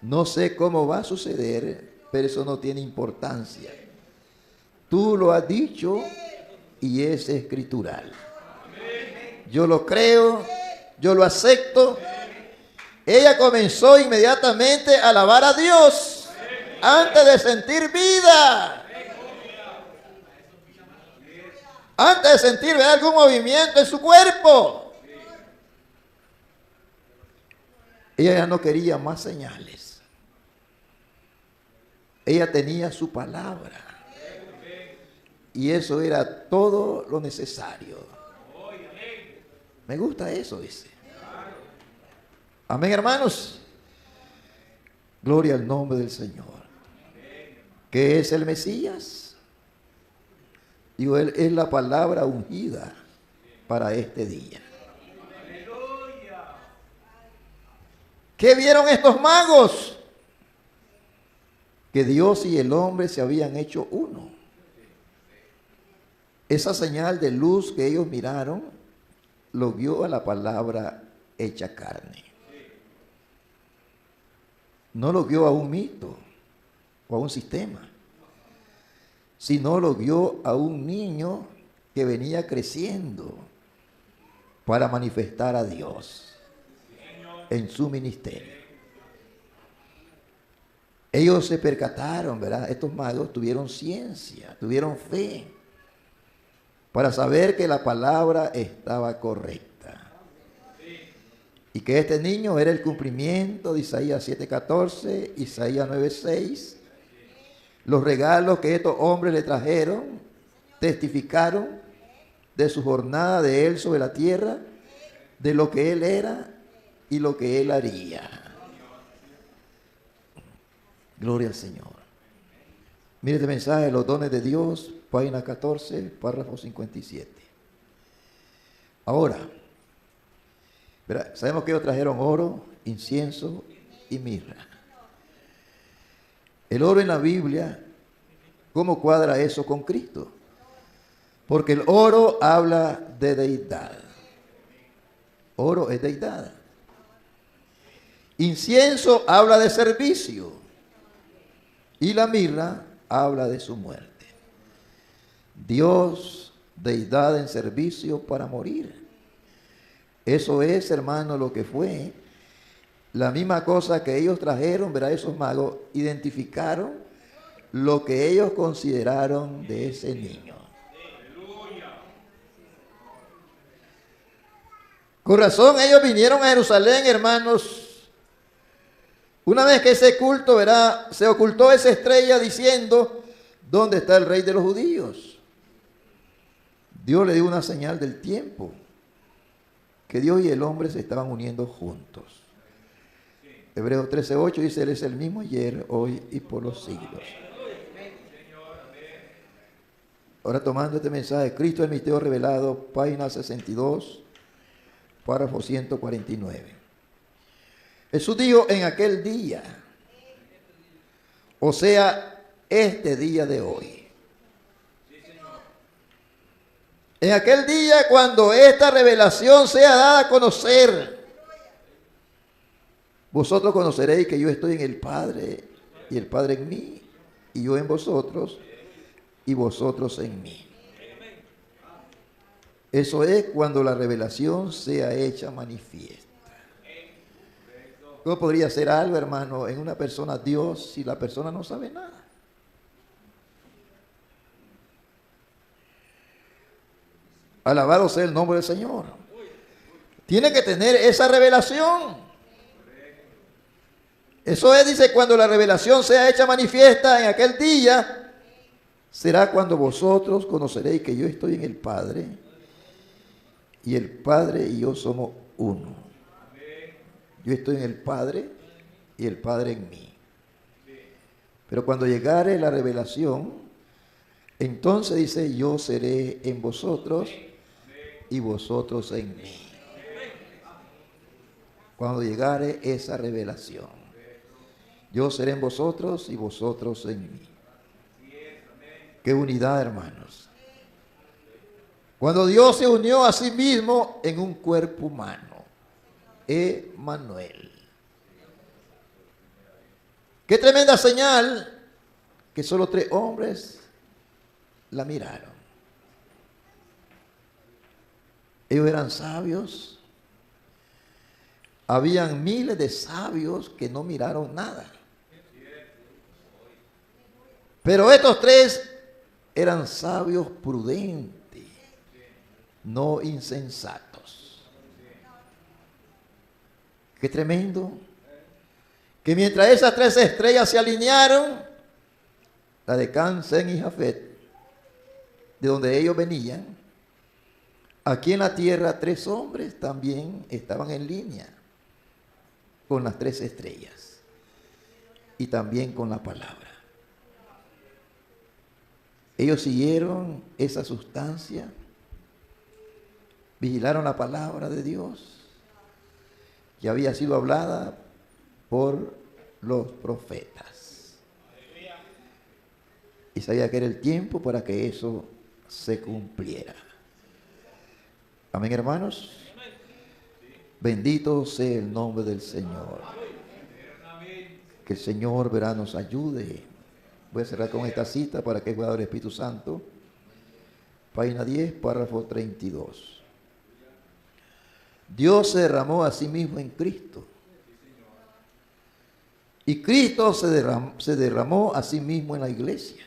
No sé cómo va a suceder, pero eso no tiene importancia. Tú lo has dicho y es escritural. Yo lo creo, yo lo acepto. Ella comenzó inmediatamente a alabar a Dios antes de sentir vida. Antes de sentir algún movimiento en su cuerpo. Ella ya no quería más señales. Ella tenía su palabra. Y eso era todo lo necesario. Me gusta eso, dice. Amén, hermanos. Gloria al nombre del Señor. ¿Qué es el Mesías? Digo, él es la palabra ungida para este día. ¿Qué vieron estos magos? Que Dios y el hombre se habían hecho uno. Esa señal de luz que ellos miraron, lo vio a la palabra hecha carne. No lo vio a un mito o a un sistema, sino lo vio a un niño que venía creciendo para manifestar a Dios en su ministerio. Ellos se percataron, ¿verdad? Estos magos tuvieron ciencia, tuvieron fe para saber que la palabra estaba correcta. Y que este niño era el cumplimiento de Isaías 7:14, Isaías 9:6. Los regalos que estos hombres le trajeron testificaron de su jornada de él sobre la tierra, de lo que él era y lo que él haría. Gloria al Señor. Mire este mensaje, los dones de Dios, página 14, párrafo 57. Ahora, sabemos que ellos trajeron oro, incienso y mirra. El oro en la Biblia, ¿cómo cuadra eso con Cristo? Porque el oro habla de deidad. Oro es deidad. Incienso habla de servicio. Y la mirra habla de su muerte. Dios, deidad en servicio para morir. Eso es, hermano, lo que fue. La misma cosa que ellos trajeron, verá, esos magos identificaron lo que ellos consideraron de ese niño. Con razón ellos vinieron a Jerusalén, hermanos. Una vez que ese culto, verá, se ocultó esa estrella diciendo, ¿dónde está el rey de los judíos? Dios le dio una señal del tiempo, que Dios y el hombre se estaban uniendo juntos. Hebreos 13:8 dice, Él es el mismo ayer, hoy y por los siglos. Ahora tomando este mensaje, Cristo el misterio revelado, página 62, párrafo 149. Jesús dijo en aquel día, o sea, este día de hoy. En aquel día cuando esta revelación sea dada a conocer, vosotros conoceréis que yo estoy en el Padre y el Padre en mí y yo en vosotros y vosotros en mí. Eso es cuando la revelación sea hecha manifiesta. ¿Cómo podría ser algo, hermano, en una persona Dios si la persona no sabe nada? Alabado sea el nombre del Señor. Tiene que tener esa revelación. Eso es, dice, cuando la revelación sea hecha manifiesta en aquel día, será cuando vosotros conoceréis que yo estoy en el Padre, y el Padre y yo somos uno. Yo estoy en el Padre, y el Padre en mí. Pero cuando llegare la revelación, entonces dice, yo seré en vosotros, y vosotros en mí. Cuando llegare esa revelación, yo seré en vosotros y vosotros en mí. Qué unidad, hermanos. Cuando Dios se unió a sí mismo en un cuerpo humano, Emmanuel. Qué tremenda señal que solo 3 hombres la miraron. Ellos eran sabios. Habían miles de sabios que no miraron nada. Pero estos 3 eran sabios prudentes, no insensatos. Qué tremendo. Que mientras esas 3 estrellas se alinearon, la de Can, Sem y Jafet, de donde ellos venían, aquí en la tierra 3 hombres también estaban en línea con las 3 estrellas y también con la palabra. Ellos siguieron esa sustancia, vigilaron la palabra de Dios que había sido hablada por los profetas. Y sabía que era el tiempo para que eso se cumpliera. Amén, hermanos. Bendito sea el nombre del Señor. Que el Señor, verá, nos ayude. Voy a cerrar con esta cita para que pueda el Espíritu Santo. Página 10, párrafo 32. Dios se derramó a sí mismo en Cristo. Y Cristo se derramó a sí mismo en la iglesia.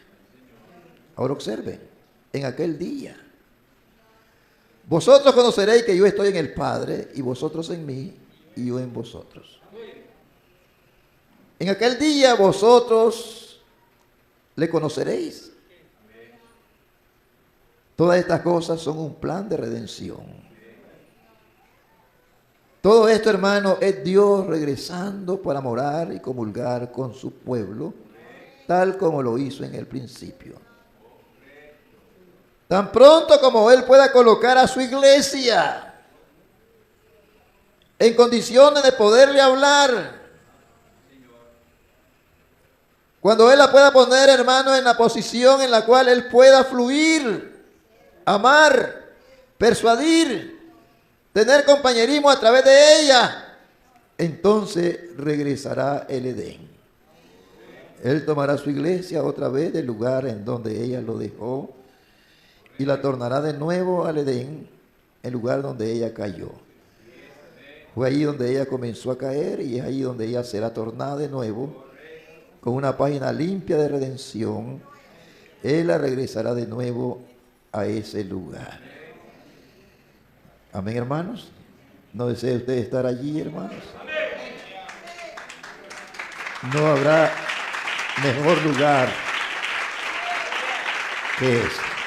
Ahora observen, en aquel día. Vosotros conoceréis que yo estoy en el Padre, y vosotros en mí, y yo en vosotros. En aquel día vosotros le conoceréis. Todas estas cosas son un plan de redención. Todo esto, hermano, es Dios regresando para morar y comulgar con su pueblo, tal como lo hizo en el principio. Tan pronto como Él pueda colocar a su iglesia en condiciones de poderle hablar, cuando Él la pueda poner, hermano, en la posición en la cual Él pueda fluir, amar, persuadir, tener compañerismo a través de ella, entonces regresará el Edén. Él tomará su iglesia otra vez del lugar en donde ella lo dejó y la tornará de nuevo al Edén, el lugar donde ella cayó. Fue ahí donde ella comenzó a caer y es ahí donde ella será tornada de nuevo con una página limpia de redención. Él la regresará de nuevo a ese lugar. Amén, hermanos. ¿No desea usted estar allí, hermanos? No habrá mejor lugar que este.